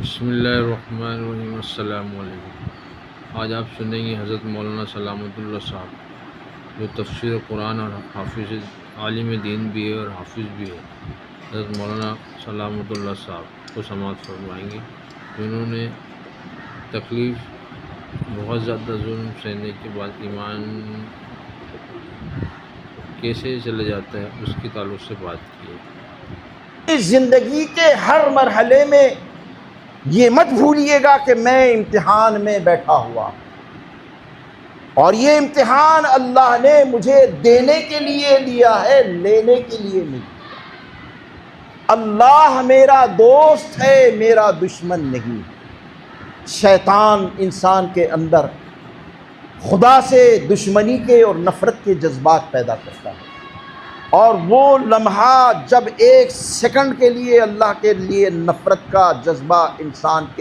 بسم اللہ الرحمن الرحیم۔ السلام علیکم۔ آج آپ سنیں گے حضرت مولانا سلامت اللہ صاحب، جو تفسیر قرآن اور حافظ عالم دین بھی ہے اور حافظ بھی ہے۔ حضرت مولانا سلامت اللہ صاحب کو سماعت فرمائیں گے، جنہوں نے تکلیف بہت زیادہ ظلم سہنے کے بعد ایمان کیسے چلا جاتا ہے اس کے تعلق سے بات کی ہے۔ زندگی کے ہر مرحلے میں یہ مت بھولیے گا کہ میں امتحان میں بیٹھا ہوا، اور یہ امتحان اللہ نے مجھے دینے کے لیے لیا ہے، لینے کے لیے نہیں۔ اللہ میرا دوست ہے، میرا دشمن نہیں۔ شیطان انسان کے اندر خدا سے دشمنی کے اور نفرت کے جذبات پیدا کرتا ہے، اور وہ لمحہ جب ایک سیکنڈ کے لیے اللہ کے لیے نفرت کا جذبہ انسان کے